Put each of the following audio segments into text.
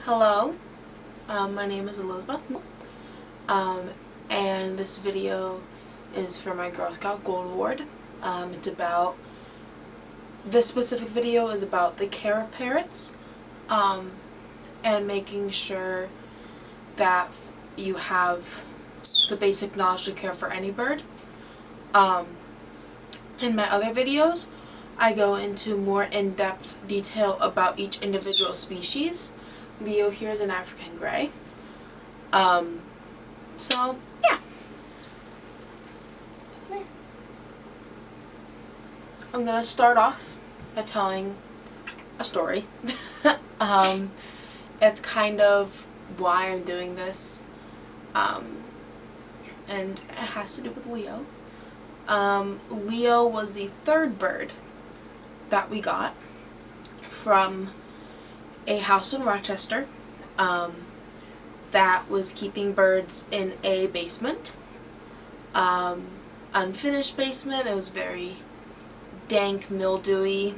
Hello, my name is Elizabeth, and this video is for my Girl Scout Gold Award. This specific video is about the care of parrots, and making sure that you have the basic knowledge to care for any bird. In my other videos, I go into more in-depth detail about each individual species. Leo here is an African Grey. So, yeah. I'm going to start off by telling a story. It's kind of why I'm doing this. And it has to do with Leo. Leo was the third bird that we got from a house in Rochester that was keeping birds in a basement, unfinished basement. It was very dank, mildewy,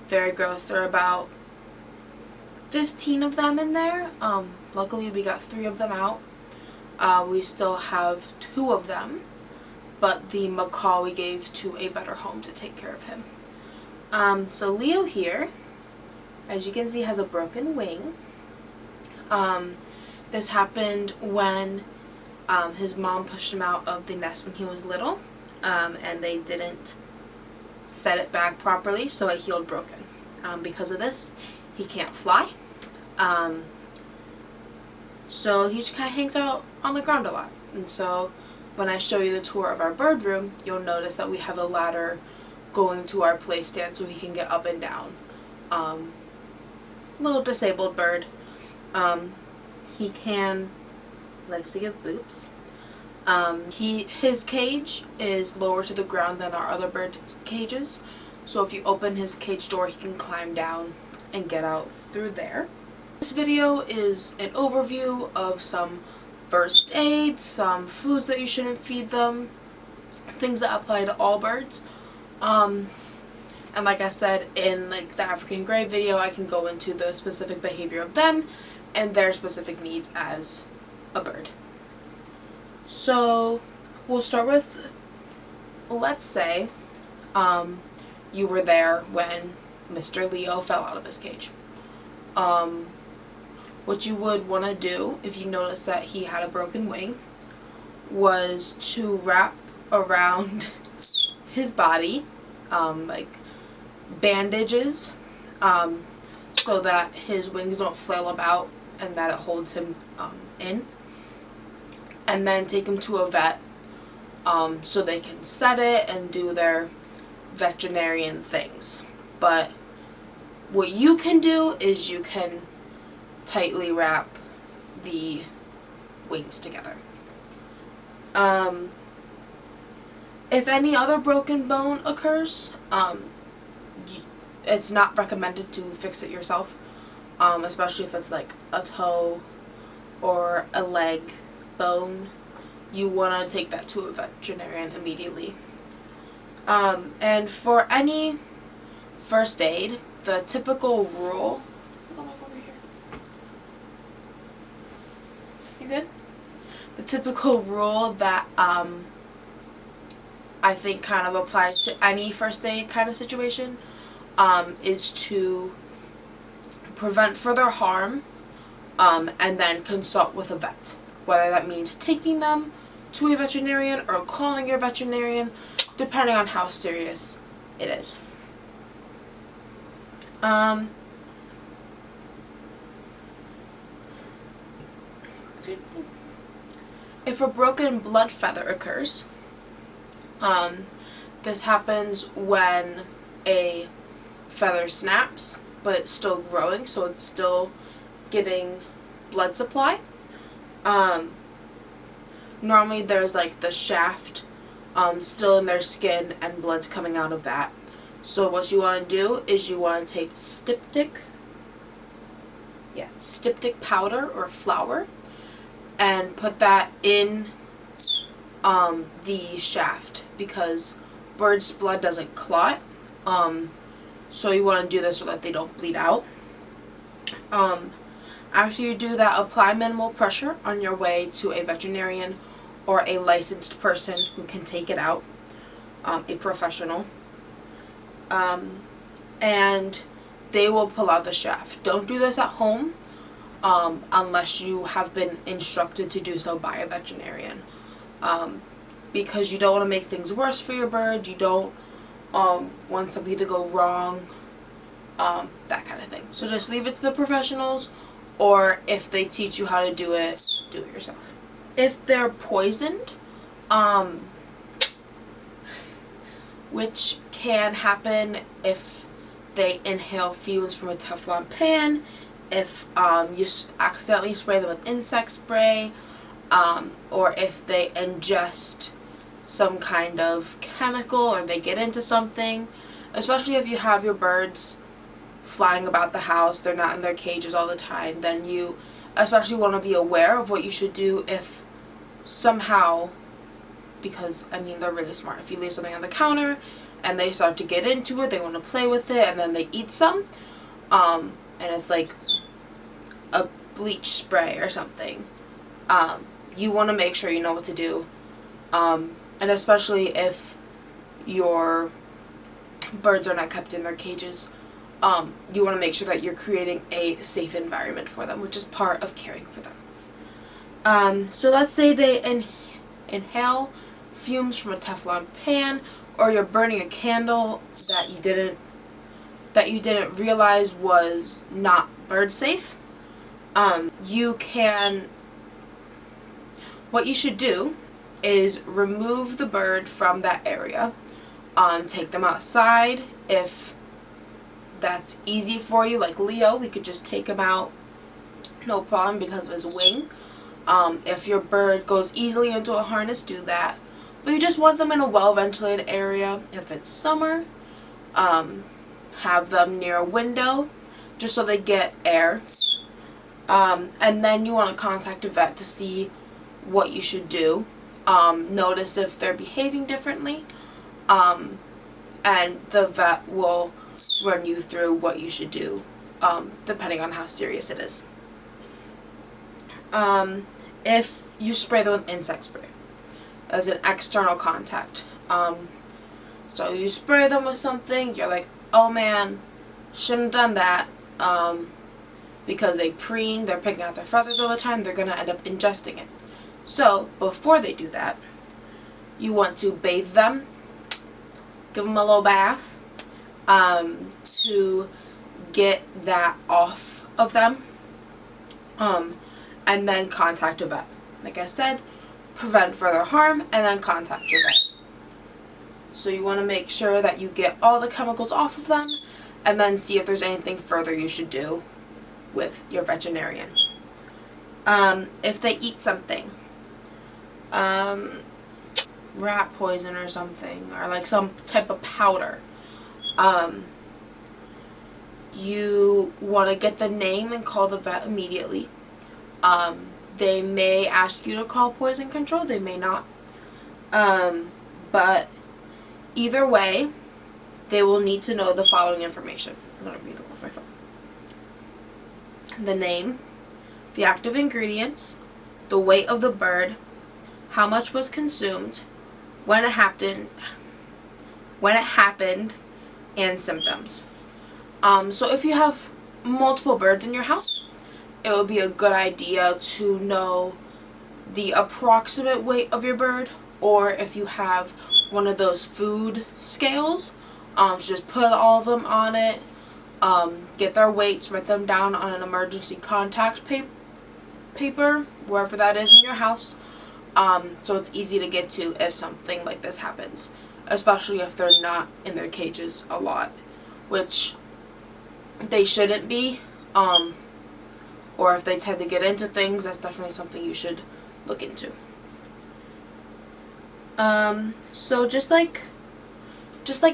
very gross. There are about 15 of them in there. Luckily we got 3 of them out. We still have 2 of them, but the macaw we gave to a better home to take care of him. So Leo here, as you can see, has a broken wing. This happened when his mom pushed him out of the nest when he was little, and they didn't set it back properly, so it healed broken. Because of this, he can't fly. So he just kind of hangs out on the ground a lot. And so when I show you the tour of our bird room, you'll notice that we have a ladder going to our play stand so he can get up and down. Little disabled bird. He likes to give boops. His cage is lower to the ground than our other bird cages, so if you open his cage door, he can climb down and get out through there. This video is an overview of some first aid, some foods that you shouldn't feed them, things that apply to all birds. And like I said in the African Grey video, I can go into the specific behavior of them and their specific needs as a bird. So we'll start with, let's say you were there when Mr. Leo fell out of his cage. What you would want to do if you notice that he had a broken wing was to wrap around his body like bandages, so that his wings don't flail about and that it holds him in, and then take him to a vet so they can set it and do their veterinarian things. But what you can do is you can tightly wrap the wings together. If any other broken bone occurs, it's not recommended to fix it yourself, especially if it's like a toe or a leg bone. You want to take that to a veterinarian immediately. And for any first aid, the typical rule... You good? The typical rule that I think kind of applies to any first aid kind of situation is to prevent further harm, and then consult with a vet. Whether that means taking them to a veterinarian or calling your veterinarian, depending on how serious it is. If a broken blood feather occurs, this happens when a feather snaps, but it's still growing, so it's still getting blood supply. Normally there's like the shaft still in their skin and blood's coming out of that. So what you want to do is you want to take styptic powder or flour and put that in the shaft, because birds' blood doesn't clot. So you want to do this so that they don't bleed out. After you do that, apply minimal pressure on your way to a veterinarian or a licensed person who can take it out, a professional, and they will pull out the shaft. Don't do this at home unless you have been instructed to do so by a veterinarian, because you don't want to make things worse for your bird. You don't want something to go wrong, that kind of thing. So just leave it to the professionals, or if they teach you how to do it yourself. If they're poisoned, which can happen if they inhale fumes from a Teflon pan, if you accidentally spray them with insect spray, or if they ingest some kind of chemical or they get into something, especially if you have your birds flying about the house, they're not in their cages all the time, then you especially want to be aware of what you should do if somehow, because I mean they're really smart, if you leave something on the counter and they start to get into it, they want to play with it, and then they eat some, and it's like a bleach spray or something, you want to make sure you know what to do, and especially if your birds are not kept in their cages, you want to make sure that you're creating a safe environment for them, which is part of caring for them. So let's say they inhale fumes from a Teflon pan, or you're burning a candle that you didn't realize was not bird safe. What you should do is remove the bird from that area. Take them outside if that's easy for you. Like Leo, we could just take him out, no problem, because of his wing. If your bird goes easily into a harness, do that. But you just want them in a well-ventilated area. If it's summer, have them near a window just so they get air. And then you want to contact a vet to see what you should do. Notice if they're behaving differently, and the vet will run you through what you should do, depending on how serious it is. If you spray them with insect spray as an external contact, so you spray them with something, you're like, oh man, shouldn't have done that, because they preen, they're picking out their feathers all the time, they're going to end up ingesting it. So before they do that, you want to bathe them, give them a little bath, to get that off of them, and then contact a vet. Like I said, prevent further harm, and then contact your vet. So you want to make sure that you get all the chemicals off of them, and then see if there's anything further you should do with your veterinarian. If they eat something, rat poison or something, or like some type of powder, you want to get the name and call the vet immediately. They may ask you to call poison control, they may not, but either way they will need to know the following information. I'm going to read it off my phone. The name, the active ingredients, the weight of the bird, how much was consumed, when it happened, and symptoms. So if you have multiple birds in your house, it would be a good idea to know the approximate weight of your bird, or if you have one of those food scales, just put all of them on it, get their weights, write them down on an emergency contact paper, wherever that is in your house, so it's easy to get to if something like this happens, especially if they're not in their cages a lot, which they shouldn't be, or if they tend to get into things, that's definitely something you should look into. So just like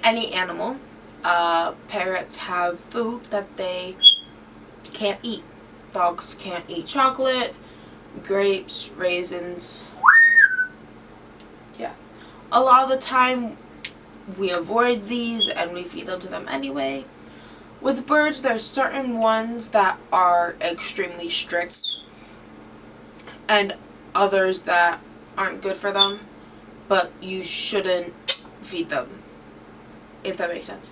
any animal, parrots have food that they can't eat. Dogs can't eat chocolate, grapes, raisins. Yeah. A lot of the time we avoid these and we feed them to them anyway. With birds, there's certain ones that are extremely strict and others that aren't good for them, but you shouldn't feed them, if that makes sense.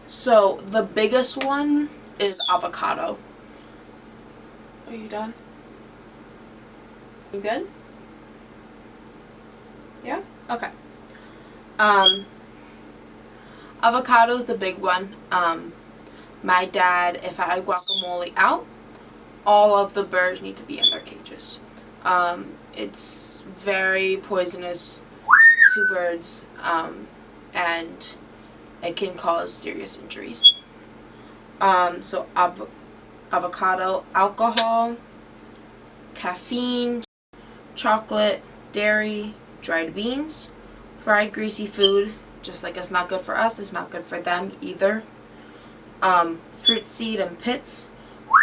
So the biggest one is avocado. Are you done? You good? Yeah? Okay. Avocado is the big one. My dad, if I guacamole out, all of the birds need to be in their cages. It's very poisonous to birds, and it can cause serious injuries. So avocado, alcohol, caffeine, chocolate, dairy, dried beans, fried greasy food, just like it's not good for us, it's not good for them either. Fruit seed and pits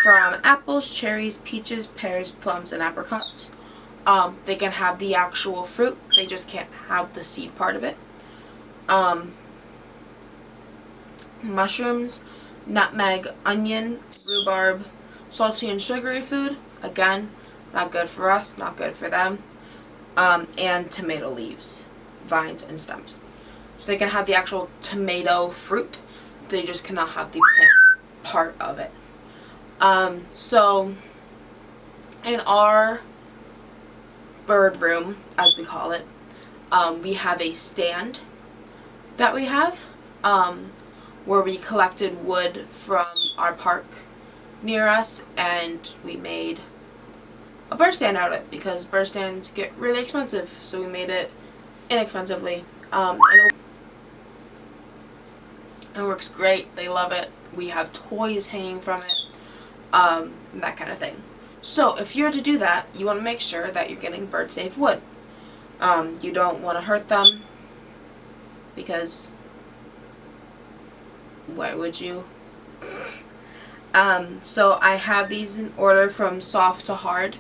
from apples, cherries, peaches, pears, plums, and apricots. They can have the actual fruit, they just can't have the seed part of it. Mushrooms, nutmeg, onion, rhubarb, salty and sugary food, again, not good for us, not good for them. And tomato leaves, vines, and stems. So they can have the actual tomato fruit, they just cannot have the plant part of it. So in our bird room, as we call it, we have a stand that we have, where we collected wood from our park near us, and we made a bird stand out of it because bird stands get really expensive, so we made it inexpensively. And it works great. They love it. We have toys hanging from it, and that kind of thing. So if you're to do that, you want to make sure that you're getting bird safe wood. You don't want to hurt them, because why would you? So I have these in order from soft to hard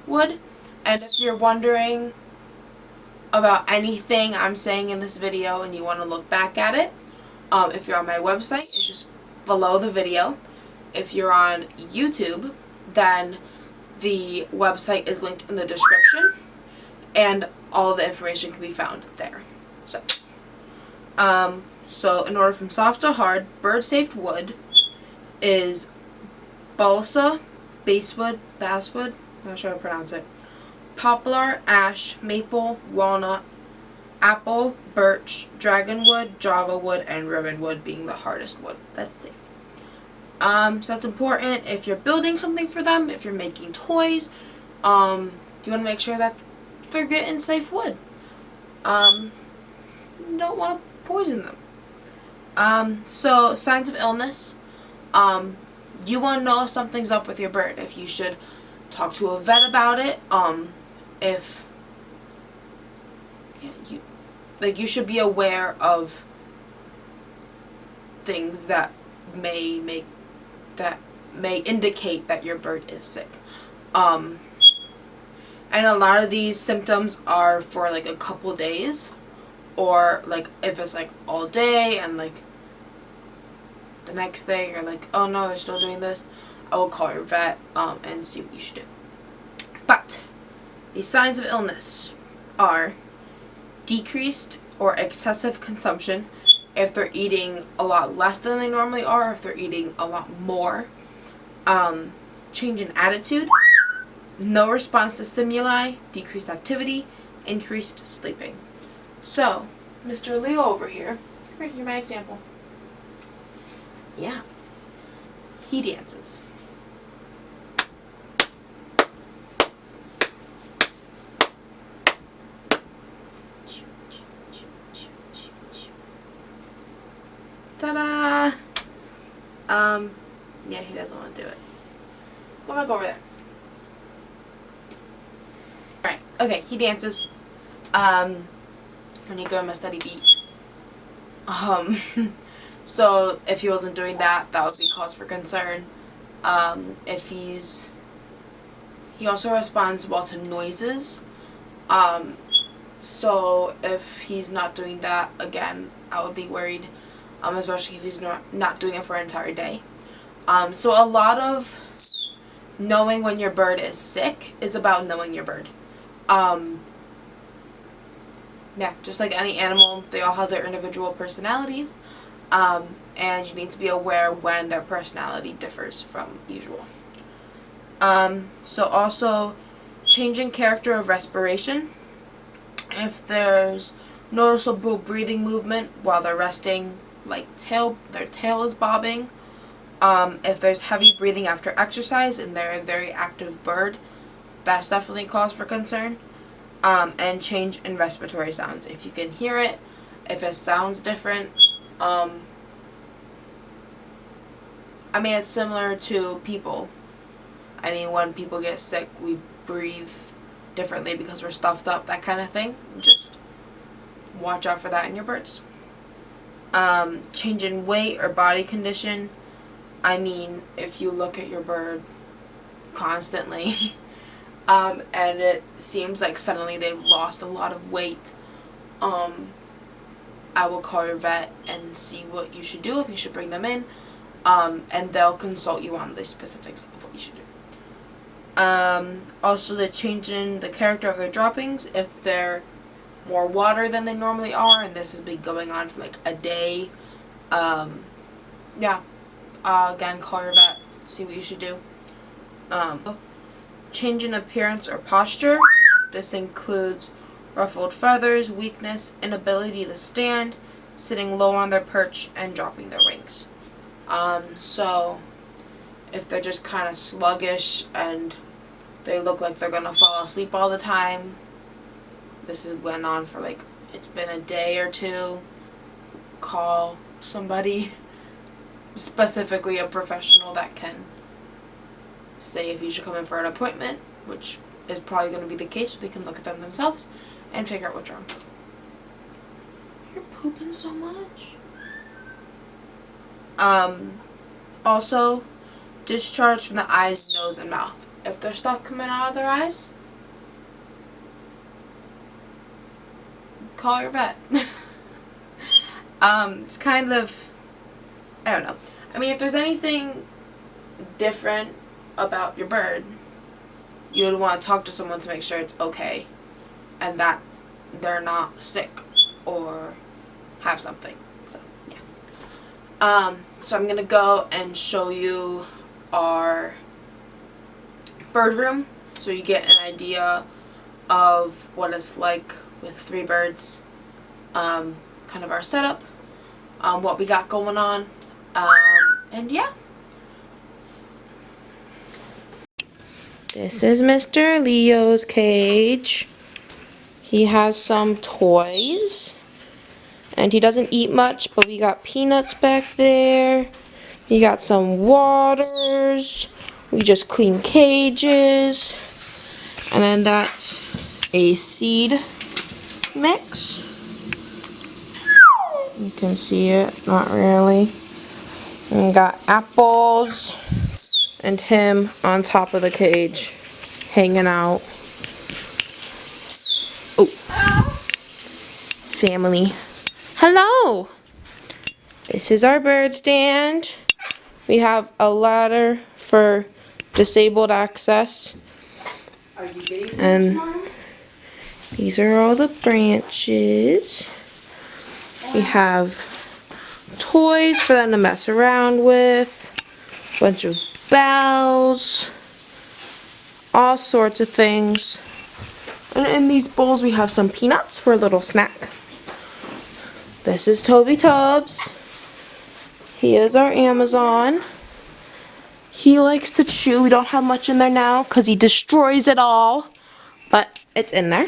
wood, and if you're wondering about anything I'm saying in this video and you want to look back at it, if you're on my website, it's just below the video. If you're on YouTube, then the website is linked in the description, and all the information can be found there. So in order from soft to hard, bird safe wood is balsa, basswood, not sure how to pronounce it, poplar, ash, maple, walnut, apple, birch, dragonwood, java wood, and ribbon wood being the hardest wood that's safe. So that's important if you're building something for them, if you're making toys, you want to make sure that they're getting safe wood. You don't want to poison them. So signs of illness. You want to know if something's up with your bird, if you should talk to a vet about it, if you should be aware of things that may indicate that your bird is sick. And a lot of these symptoms are for like a couple days, or like if it's like all day and like the next day you're like, oh no, they're still doing this, I will call your vet and see what you should do. But the signs of illness are decreased or excessive consumption, if they're eating a lot less than they normally are, if they're eating a lot more. Change in attitude, no response to stimuli, decreased activity, increased sleeping. So, Mr. Leo over here, come here, you're my example. Yeah, he dances. Ta-da! Yeah, he doesn't want to do it. Go back over there. Alright, okay, he dances. When you go on a steady beat. So if he wasn't doing that, that would be cause for concern. If he also responds well to noises. So if he's not doing that, again, I would be worried. especially if he's not doing it for an entire day. So a lot of knowing when your bird is sick is about knowing your bird. Yeah, just like any animal, they all have their individual personalities, and you need to be aware when their personality differs from usual. So also changing character of respiration. If there's noticeable breathing movement while they're resting, like their tail is bobbing. If there's heavy breathing after exercise and they're a very active bird, that's definitely cause for concern. And change in respiratory sounds. If you can hear it, if it sounds different. I mean, it's similar to people. I mean, when people get sick, we breathe differently because we're stuffed up, that kind of thing. Just watch out for that in your birds. Change in weight or body condition. I mean, if you look at your bird constantly and it seems like suddenly they've lost a lot of weight, I will call your vet and see what you should do, if you should bring them in, and they'll consult you on the specifics of what you should do. Also the change in the character of their droppings. If they're more water than they normally are, and this has been going on for like a day, again, call your vet, see what you should do. Change in appearance or posture. This includes ruffled feathers, weakness, inability to stand, sitting low on their perch, and dropping their wings. So if they're just kind of sluggish and they look like they're gonna fall asleep all the time, this has went on for like, it's been a day or two, call somebody, specifically a professional that can say if you should come in for an appointment, which is probably going to be the case, so they can look at them themselves and figure out what's wrong. You're pooping so much. Also, discharge from the eyes, nose, and mouth. If there's stuff coming out of their eyes, call your vet. It's kind of, I don't know. I mean, if there's anything different about your bird, you would want to talk to someone to make sure it's okay and that they're not sick or have something. So, yeah. So I'm going to go and show you our bird room so you get an idea of what it's like with 3 birds, kind of our setup, what we got going on, and yeah. This is Mr. Leo's cage. He has some toys, and he doesn't eat much, but we got peanuts back there. We got some waters. We just clean cages. And then that's a seed mix. You can see it, not really. And we got apples and him on top of the cage, hanging out. Oh, family. Hello! This is our bird stand. We have a ladder for disabled access. And these are all the branches. We have toys for them to mess around with. A bunch of bells. All sorts of things. And in these bowls we have some peanuts for a little snack. This is Toby Tubbs. He is our Amazon. He likes to chew. We don't have much in there now because he destroys it all. But it's in there.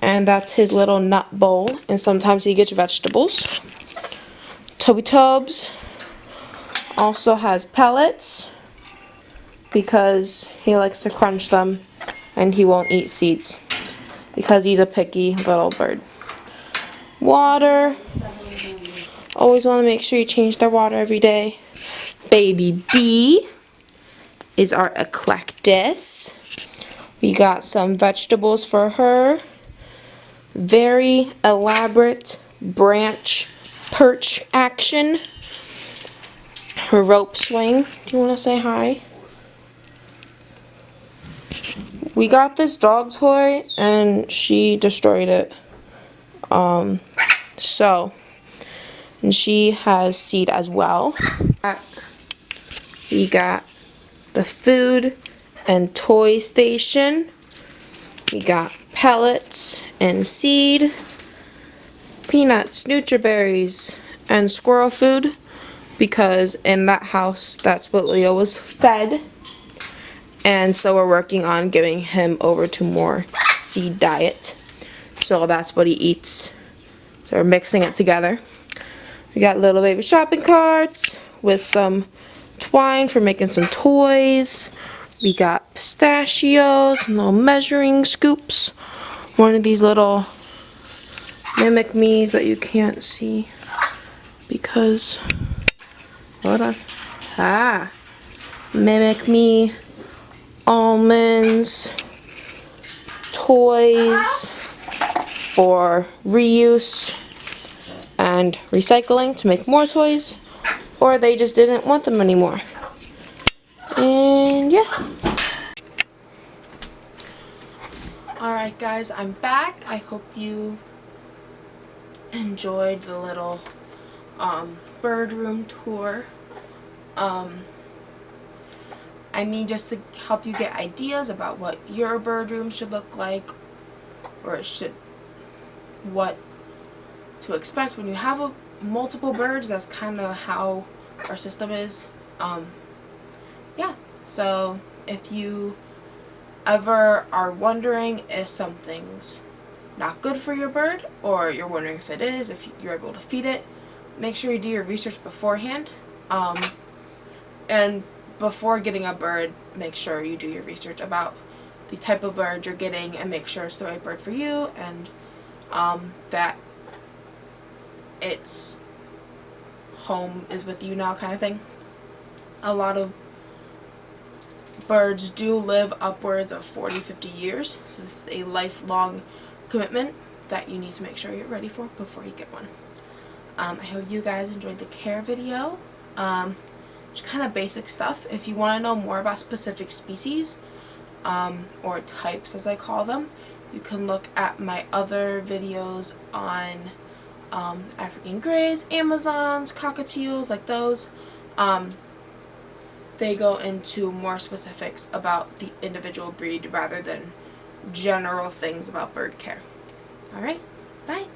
And that's his little nut bowl. And sometimes he gets vegetables. Toby Tubbs also has pellets because he likes to crunch them and he won't eat seeds because he's a picky little bird. Water. Always want to make sure you change their water every day. Baby B is our eclectus. We got some vegetables for her. Very elaborate branch perch action. Her rope swing. Do you want to say hi? We got this dog toy and she destroyed it. And she has seed as well. We got the food and toy station. We got pellets and seed, peanuts, Nutriberries, and squirrel food, because in that house that's what Leo was fed. And so we're working on giving him over to more seed diet. So that's what he eats. So we're mixing it together. We got little baby shopping carts with some twine for making some toys. We got pistachios and little measuring scoops. One of these little mimic me's that you can't see because, hold on. Mimic me, almonds, toys for reuse and recycling to make more toys, or they just didn't want them anymore. And yeah. Alright guys, I'm back. I hope you enjoyed the little bird room tour. I mean, just to help you get ideas about what your bird room should look like, or what to expect when you have multiple birds. That's kind of how our system is. Yeah, so if you ever are wondering if something's not good for your bird, or you're wondering if it is, if you're able to feed it, make sure you do your research beforehand. And before getting a bird, make sure you do your research about the type of bird you're getting and make sure it's the right bird for you, and that its home is with you now, kind of thing. A lot of birds do live upwards of 40-50 years, so this is a lifelong commitment that you need to make sure you're ready for before you get one. I hope you guys enjoyed the care video. Just kind of basic stuff. If you want to know more about specific species, or types as I call them, you can look at my other videos on African greys, Amazons, cockatiels, like those. They go into more specifics about the individual breed rather than general things about bird care. Alright, bye!